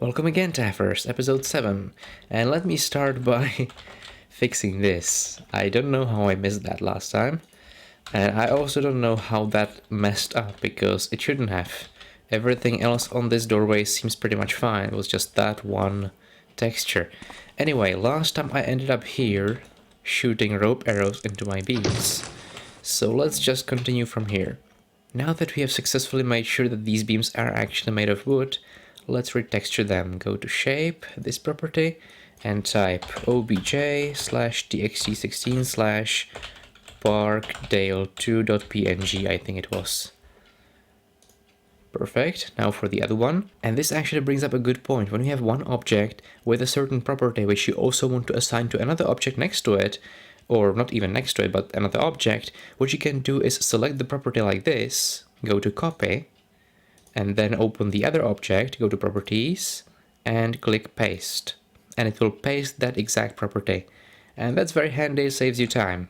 Welcome again, Taffers, episode 7, and let me start by fixing this. I don't know how I missed that last time, and I also don't know how that messed up, because it shouldn't have. Everything else on this doorway seems pretty much fine, it was just that one texture. Anyway, last time I ended up here, shooting rope arrows into my beams, so let's just continue from here. Now that we have successfully made sure that these beams are actually made of wood, let's retexture them. Go to shape, this property, and type obj/txt16 slash barkdale2.png, I think it was. Perfect. Now for the other one. And this actually brings up a good point. When you have one object with a certain property which you also want to assign to another object next to it, or not even next to it, but another object, what you can do is select the property like this, go to copy, and then open the other object, go to properties, and click paste. And it will paste that exact property. And that's very handy, saves you time.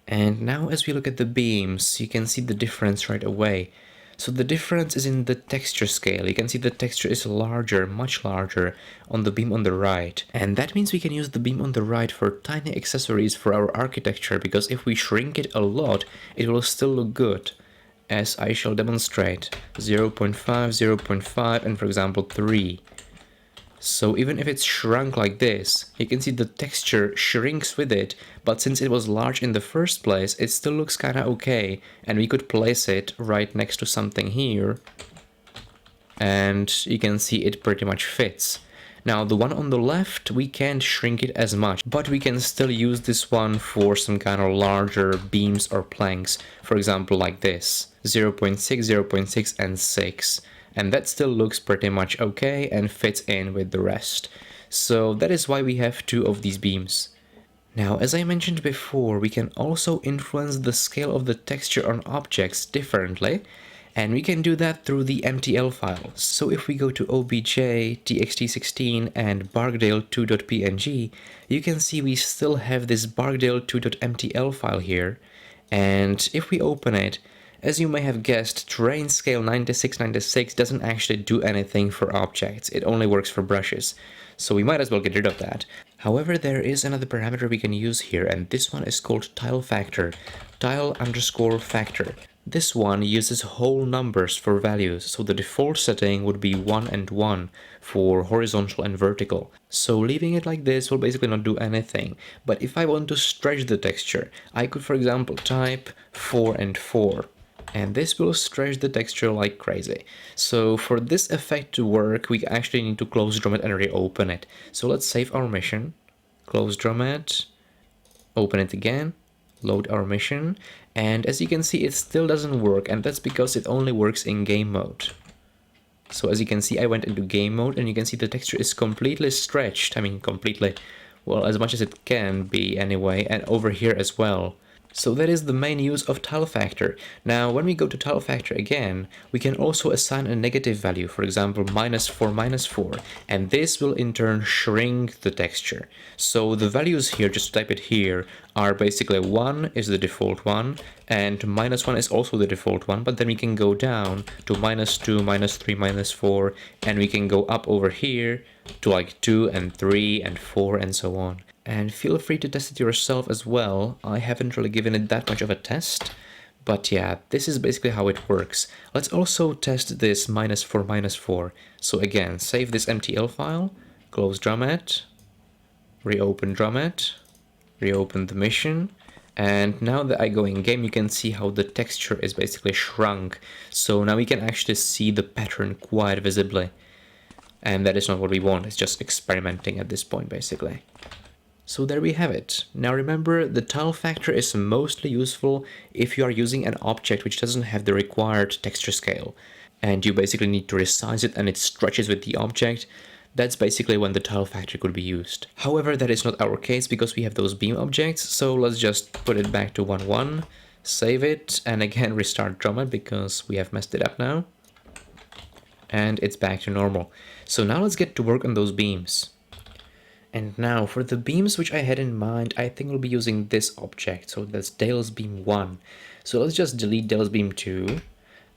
And now as we look at the beams, you can see the difference right away. So the difference is in the texture scale. You can see the texture is larger, much larger, on the beam on the right. And that means we can use the beam on the right for tiny accessories for our architecture, because if we shrink it a lot, it will still look good. As I shall demonstrate, 0.5, 0.5, and for example 3. So even if it's shrunk like this, you can see the texture shrinks with it, but since it was large in the first place, it still looks kinda okay, and we could place it right next to something here, and you can see it pretty much fits. Now the one on the left, we can't shrink it as much, but we can still use this one for some kind of larger beams or planks, for example like this, 0.6, 0.6, and 6. And that still looks pretty much okay and fits in with the rest. So that is why we have two of these beams. Now, as I mentioned before, we can also influence the scale of the texture on objects differently, and we can do that through the MTL files. So if we go to obj, txt16, and barkdale2.png, you can see we still have this barkdale2.mtl file here, and if we open it, as you may have guessed, terrain scale 9696 doesn't actually do anything for objects, it only works for brushes, so we might as well get rid of that. However, there is another parameter we can use here, and this one is called tile factor, tile_factor. This one uses whole numbers for values, so the default setting would be 1 and 1 for horizontal and vertical. So leaving it like this will basically not do anything, but if I want to stretch the texture, I could for example type 4 and 4. And this will stretch the texture like crazy. So for this effect to work, we actually need to close Dromed and reopen it. So let's save our mission, close Dromed, open it again, load our mission, and as you can see it still doesn't work, and that's because it only works in game mode. So as you can see, I went into game mode and you can see the texture is completely stretched. I mean completely, well, as much as it can be anyway, and over here as well. So that is the main use of tile factor. Now when we go to tile factor again, we can also assign a negative value, for example -4, -4, and this will in turn shrink the texture. So the values here, just type it here, are basically 1 is the default one, and -1 is also the default one, but then we can go down to -2, -3, -4, and we can go up over here to like 2 and 3 and 4 and so on. And feel free to test it yourself as well. I haven't really given it that much of a test, but yeah, this is basically how it works. Let's also test this -4, -4. So again, save this MTL file, close Dromed, reopen Dromed, reopen the mission, and now that I go in game, you can see how the texture is basically shrunk. So now we can actually see the pattern quite visibly. And that is not what we want, it's just experimenting at this point basically. So there we have it. Now remember, the tile factor is mostly useful if you are using an object which doesn't have the required texture scale, and you basically need to resize it and it stretches with the object. That's basically when the tile factor could be used. However, that is not our case because we have those beam objects, so let's just put it back to 1, 1, save it, and again restart Dromed because we have messed it up now. And it's back to normal. So now let's get to work on those beams. And now for the beams which I had in mind, I think we'll be using this object. So that's Dale's beam 1. So let's just delete Dale's beam 2,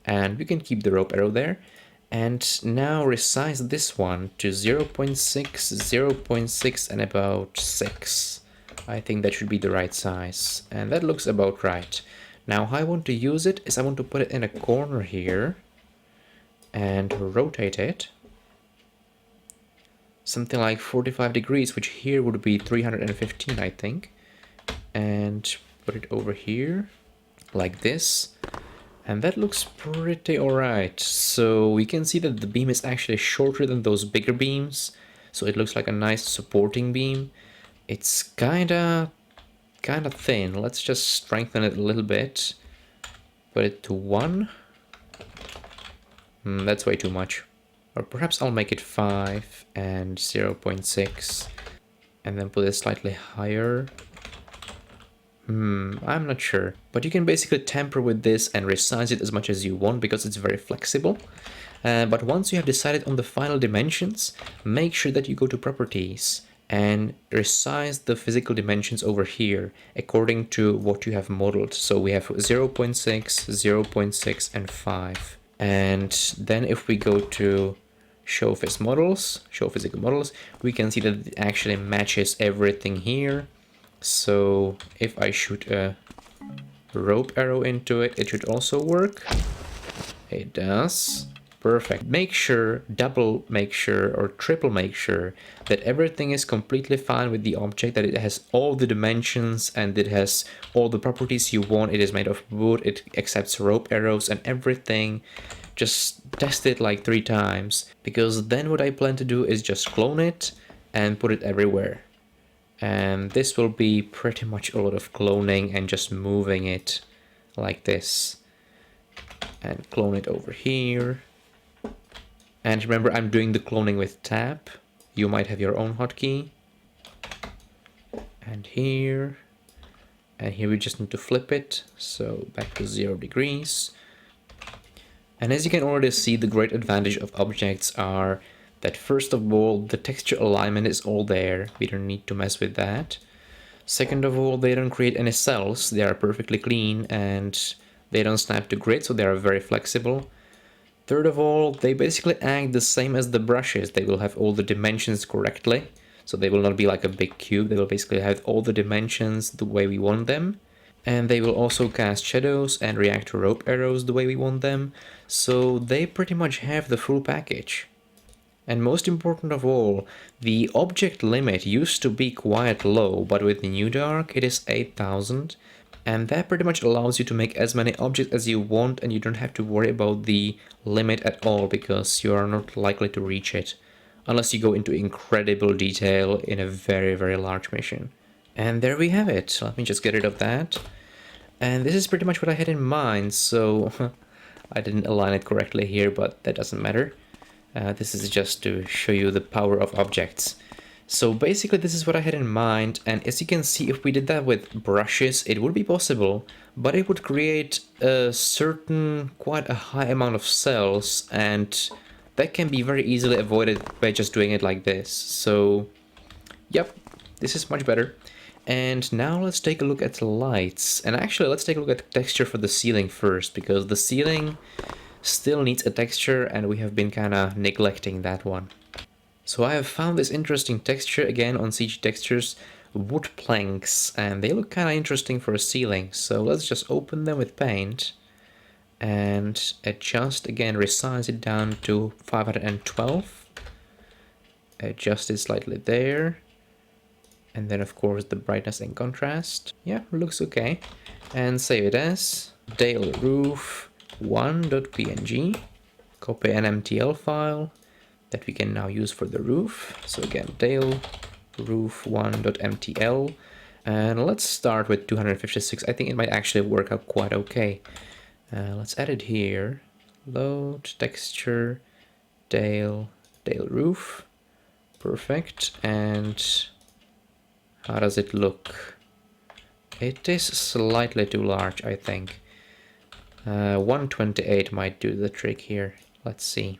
and we can keep the rope arrow there. And now resize this one to 0.6, 0.6, and about 6. I think that should be the right size. And that looks about right. Now how I want to use it is I want to put it in a corner here and rotate it. Something like 45 degrees, which here would be 315, I think. And put it over here like this. And that looks pretty alright. So we can see that the beam is actually shorter than those bigger beams. So it looks like a nice supporting beam. It's kinda thin. Let's just strengthen it a little bit. Put it to 1. That's way too much. Or perhaps I'll make it 5 and 0.6. And then put it slightly higher. I'm not sure. But you can basically tamper with this and resize it as much as you want because it's very flexible. But once you have decided on the final dimensions, make sure that you go to properties and resize the physical dimensions over here according to what you have modeled. So we have 0.6, 0.6, and 5. And then if we go to show physical models, we can see that it actually matches everything here. So if I shoot a rope arrow into it, it should also work. It does. Perfect. Double make sure, or triple make sure that everything is completely fine with the object, that it has all the dimensions and it has all the properties you want. It is made of wood, it accepts rope arrows and everything. Just test it like 3 times, because then what I plan to do is just clone it and put it everywhere. And this will be pretty much a lot of cloning and just moving it like this. And clone it over here. And remember, I'm doing the cloning with tab. You might have your own hotkey. And here. And here we just need to flip it. So back to 0 degrees. And as you can already see, the great advantage of objects are that first of all, the texture alignment is all there. We don't need to mess with that. Second of all, they don't create any cells. They are perfectly clean and they don't snap to grid, so they are very flexible. Third of all, they basically act the same as the brushes. They will have all the dimensions correctly. So they will not be like a big cube. They will basically have all the dimensions the way we want them. And they will also cast shadows and react to rope arrows the way we want them. So they pretty much have the full package. And most important of all, the object limit used to be quite low, but with New Dark it is 8000. And that pretty much allows you to make as many objects as you want, and you don't have to worry about the limit at all, because you are not likely to reach it. Unless you go into incredible detail in a very, very large mission. And there we have it. Let me just get rid of that. And this is pretty much what I had in mind, so I didn't align it correctly here, but that doesn't matter. This is just to show you the power of objects. So basically this is what I had in mind, and as you can see, if we did that with brushes, it would be possible, but it would create quite a high amount of cells, and that can be very easily avoided by just doing it like this. So, yep, this is much better. And now let's take a look at the lights, and actually let's take a look at the texture for the ceiling first, because the ceiling still needs a texture and we have been kinda neglecting that one. So I have found this interesting texture again on CG Textures, wood planks, and they look kinda interesting for a ceiling. So let's just open them with paint and adjust again, resize it down to 512. Adjust it slightly there. And then of course the brightness and contrast. Yeah, looks okay. And save it as Dale Roof 1.png. Copy an MTL file that we can now use for the roof. So again, Dale Roof 1.mtl. And let's start with 256. I think it might actually work out quite okay. Let's add it here. Load, texture, Dale Roof. Perfect. And how does it look? It is slightly too large, I think. 128 might do the trick here. Let's see.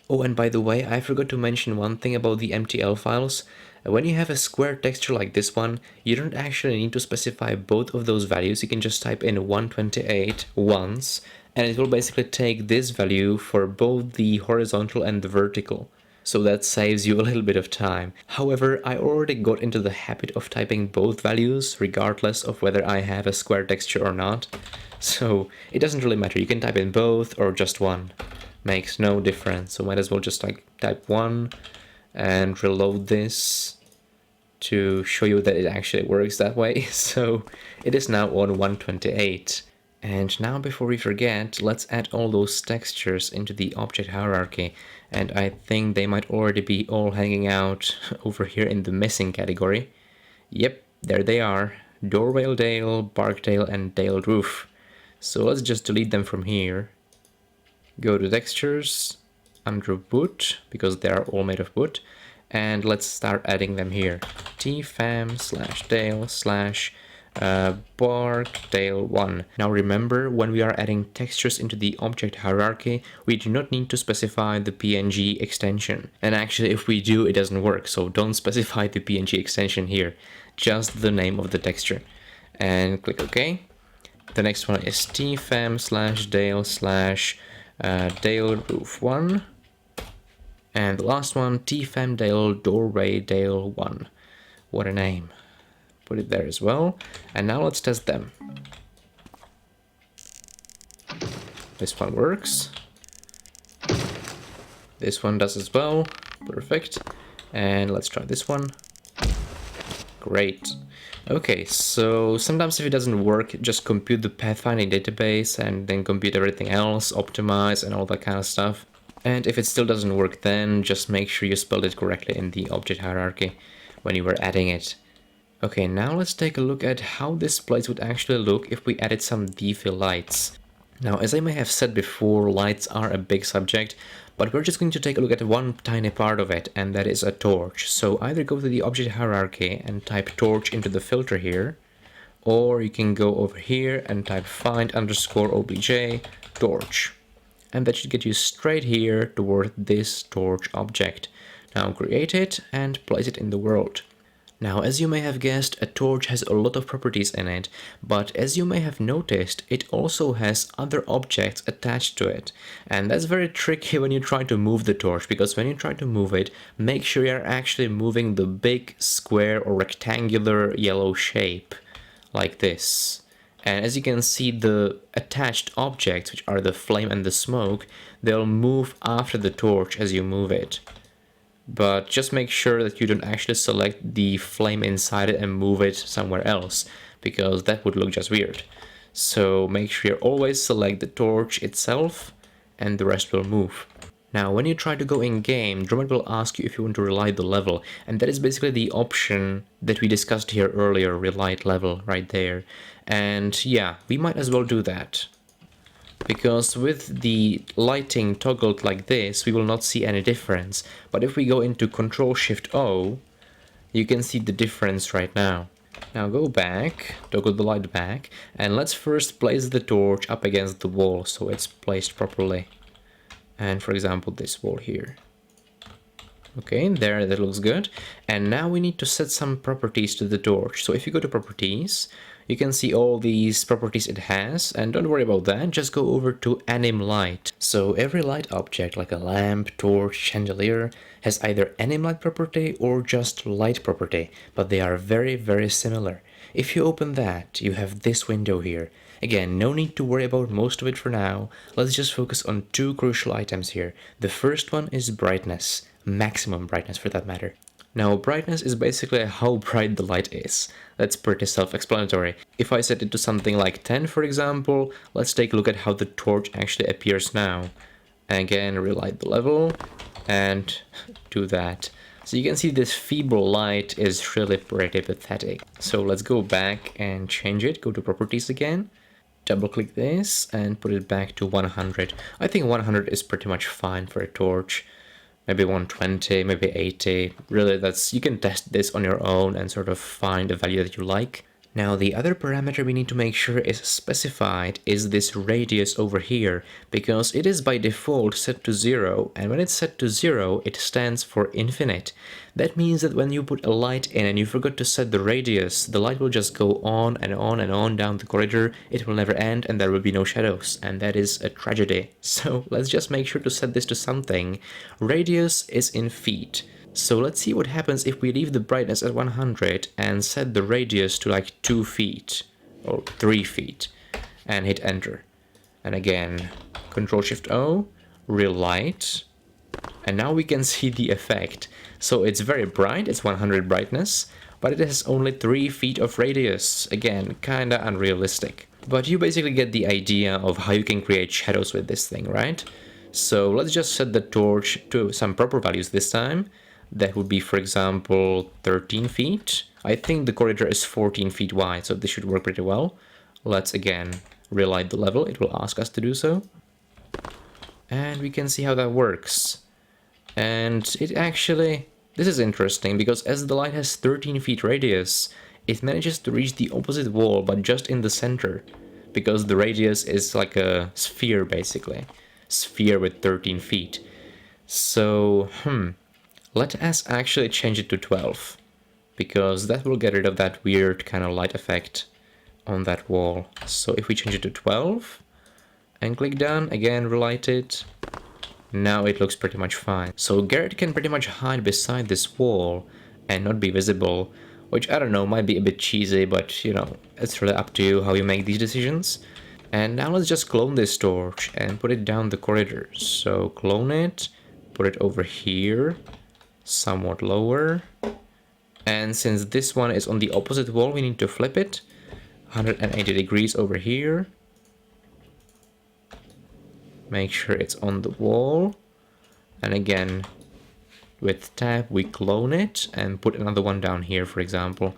Oh, and by the way, I forgot to mention one thing about the MTL files. When you have a square texture like this one, you don't actually need to specify both of those values. You can just type in 128 once and it will basically take this value for both the horizontal and the vertical. So that saves you a little bit of time. However, I already got into the habit of typing both values regardless of whether I have a square texture or not. So it doesn't really matter, you can type in both or just one. Makes no difference, so might as well just type 1 and reload this to show you that it actually works that way. So it is now on 128. And now before we forget, let's add all those textures into the object hierarchy. And I think they might already be all hanging out over here in the missing category. Yep, there they are. Doorway Dale, Barkdale, and Dale Roof. So let's just delete them from here. Go to textures, under wood, because they are all made of wood. And let's start adding them here. tfam/dale/barkdale1. Now remember, when we are adding textures into the object hierarchy, we do not need to specify the PNG extension. And actually, if we do, it doesn't work, so don't specify the PNG extension here, just the name of the texture. And click OK. The next one is tfam/dale/dale-roof1. And the last one, tfam-dale doorway-dale1. What a name. Put it there as well. And now let's test them. This one works. This one does as well. Perfect. And let's try this one. Great. Okay, so sometimes if it doesn't work, just compute the pathfinding database and then compute everything else, optimize and all that kind of stuff. And if it still doesn't work, then just make sure you spelled it correctly in the object hierarchy when you were adding it. Okay, now let's take a look at how this place would actually look if we added some Defi lights. Now, as I may have said before, lights are a big subject, but we're just going to take a look at one tiny part of it, and that is a torch. So either go to the object hierarchy and type torch into the filter here, or you can go over here and type find_obj torch. And that should get you straight here toward this torch object. Now create it and place it in the world. Now, as you may have guessed, a torch has a lot of properties in it, but as you may have noticed, it also has other objects attached to it. And that's very tricky when you try to move the torch, because when you try to move it, make sure you're actually moving the big square or rectangular yellow shape, like this. And as you can see, the attached objects, which are the flame and the smoke, they'll move after the torch as you move it. But just make sure that you don't actually select the flame inside it and move it somewhere else, because that would look just weird. So make sure you always select the torch itself and the rest will move. Now, when you try to go in-game, Dromed will ask you if you want to relight the level, and that is basically the option that we discussed here earlier, relight level, right there. And yeah, we might as well do that. Because with the lighting toggled like this, we will not see any difference. But if we go into Ctrl-Shift-O, you can see the difference right now. Now go back, toggle the light back, and let's first place the torch up against the wall so it's placed properly. And for example, this wall here. Okay, there, that looks good. And now we need to set some properties to the torch. So if you go to properties, you can see all these properties it has, and don't worry about that, just go over to anim light. So every light object, like a lamp, torch, chandelier, has either anim light property or just light property, but they are very, very similar. If you open that, you have this window here. Again, no need to worry about most of it for now. Let's just focus on two crucial items here. The first one is brightness, maximum brightness for that matter. Now, brightness is basically how bright the light is. That's pretty self-explanatory. If I set it to something like 10, for example, let's take a look at how the torch actually appears now. Again, relight the level, and do that. So you can see this feeble light is really pretty pathetic. So let's go back and change it, go to properties again. Double click this and put it back to 100. I think 100 is pretty much fine for a torch. Maybe 120, maybe 80. Really, you can test this on your own and sort of find a value that you like. Now the other parameter we need to make sure is specified is this radius over here, because it is by default set to 0, and when it's set to 0 it stands for infinite. That means that when you put a light in and you forgot to set the radius, the light will just go on and on and on down the corridor, it will never end and there will be no shadows, and that is a tragedy. So let's just make sure to set this to something. Radius is in feet. So let's see what happens if we leave the brightness at 100 and set the radius to like 2 feet or 3 feet and hit enter. And again, Ctrl-Shift-O, relight, and now we can see the effect. So it's very bright, it's 100 brightness, but it has only 3 feet of radius. Again, kinda unrealistic. But you basically get the idea of how you can create shadows with this thing, right? So let's just set the torch to some proper values this time. That would be, for example, 13 feet. I think the corridor is 14 feet wide, so this should work pretty well. Let's again relight the level, it will ask us to do so. And we can see how that works. And it actually, this is interesting, because as the light has 13 feet radius, it manages to reach the opposite wall, but just in the center. Because the radius is like a sphere, basically. Sphere with 13 feet. So, let us actually change it to 12, because that will get rid of that weird kind of light effect on that wall. So if we change it to 12 and click done, again relight it, now it looks pretty much fine. So Garrett can pretty much hide beside this wall and not be visible, which I don't know, might be a bit cheesy, but you know, it's really up to you how you make these decisions. And now let's just clone this torch and put it down the corridor. So clone it, put it over here, somewhat lower, and since this one is on the opposite wall, we need to flip it 180 degrees over here. Make sure it's on the wall, and again with tab we clone it and put another one down here, for example.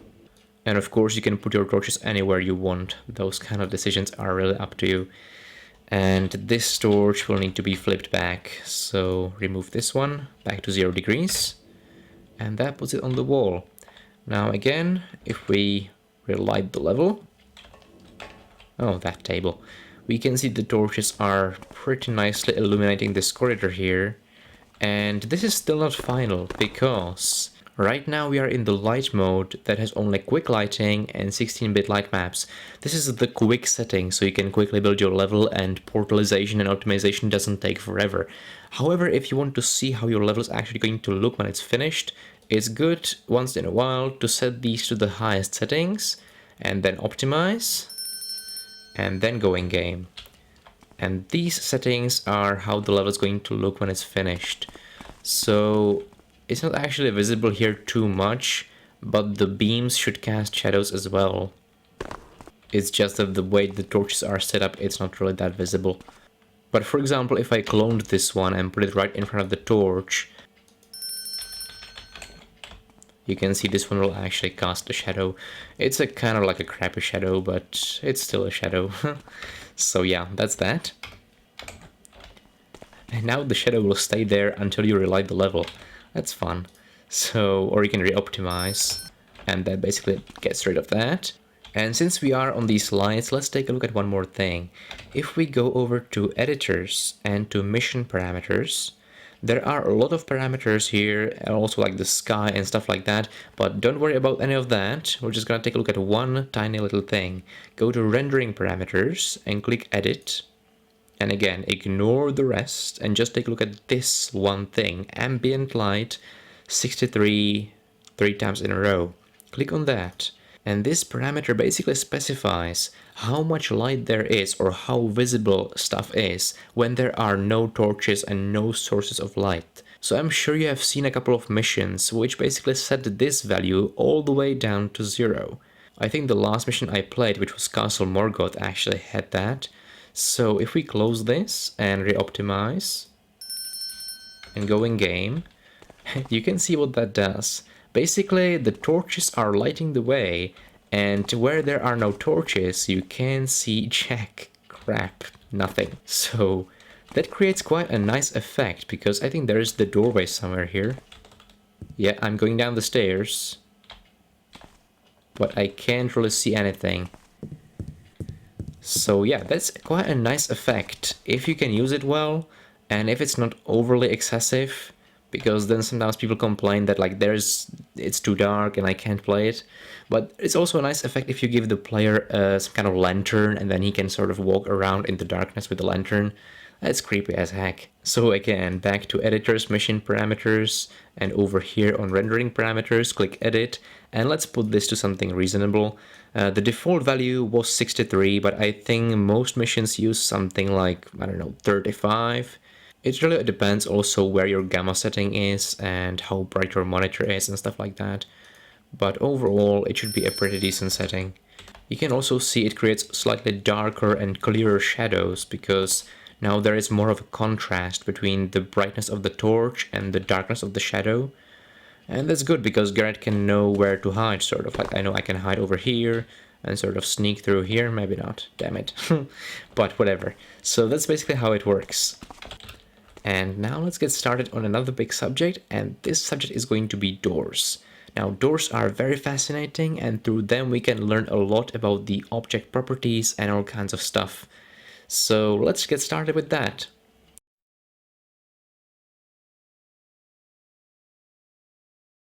And of course you can put your torches anywhere you want, those kind of decisions are really up to you. And this torch will need to be flipped back, so remove this one back to 0 degrees, and that puts it on the wall. Now again, if we relight the level, oh, that table, we can see the torches are pretty nicely illuminating this corridor here. And this is still not final, because right now we are in the light mode that has only quick lighting and 16-bit light maps. This is the quick setting, so you can quickly build your level and portalization and optimization doesn't take forever. However, if you want to see how your level is actually going to look when it's finished, it's good once in a while to set these to the highest settings and then optimize and then go in game. And these settings are how the level is going to look when it's finished. So it's not actually visible here too much, but the beams should cast shadows as well. It's just that the way the torches are set up, it's not really that visible. But for example, if I cloned this one and put it right in front of the torch, you can see this one will actually cast a shadow. It's a kind of like a crappy shadow, but it's still a shadow. So yeah, that's that. And now the shadow will stay there until you relight the level. That's fun. So, or you can re-optimize, and that basically gets rid of that. And since we are on these lights, let's take a look at one more thing. If we go over to editors and to mission parameters, there are a lot of parameters here, and also like the sky and stuff like that, but don't worry about any of that. We're just gonna take a look at one tiny little thing. Go to rendering parameters and click edit. And again, ignore the rest and just take a look at this one thing, ambient light 63 3 times in a row. Click on that. And this parameter basically specifies how much light there is or how visible stuff is when there are no torches and no sources of light. So I'm sure you have seen a couple of missions which basically set this value all the way down to 0. I think the last mission I played, which was Castle Morgoth, actually had that. So if we close this and re-optimize and go in game, you can see what that does. Basically, the torches are lighting the way, and where there are no torches, you can see jack crap, nothing. So that creates quite a nice effect, because I think there is the doorway somewhere here. Yeah, I'm going down the stairs. but I can't really see anything. So yeah, that's quite a nice effect if you can use it well, and if it's not overly excessive, because then sometimes people complain that like it's too dark and I can't play it. But it's also a nice effect if you give the player some kind of lantern and then he can sort of walk around in the darkness with the lantern. That's creepy as heck. So again, back to editors, mission parameters, and over here on rendering parameters, click edit, and let's put this to something reasonable. The default value was 63, but I think most missions use something like, I don't know, 35. It really depends also where your gamma setting is and how bright your monitor is and stuff like that. But overall, it should be a pretty decent setting. You can also see it creates slightly darker and clearer shadows because now there is more of a contrast between the brightness of the torch and the darkness of the shadow. And that's good because Garrett can know where to hide, sort of. Like, I know I can hide over here and sort of sneak through here. Maybe not, damn it. But whatever. So that's basically how it works. And now let's get started on another big subject, and this subject is going to be doors. Now, doors are very fascinating, and through them we can learn a lot about the object properties and all kinds of stuff. So let's get started with that.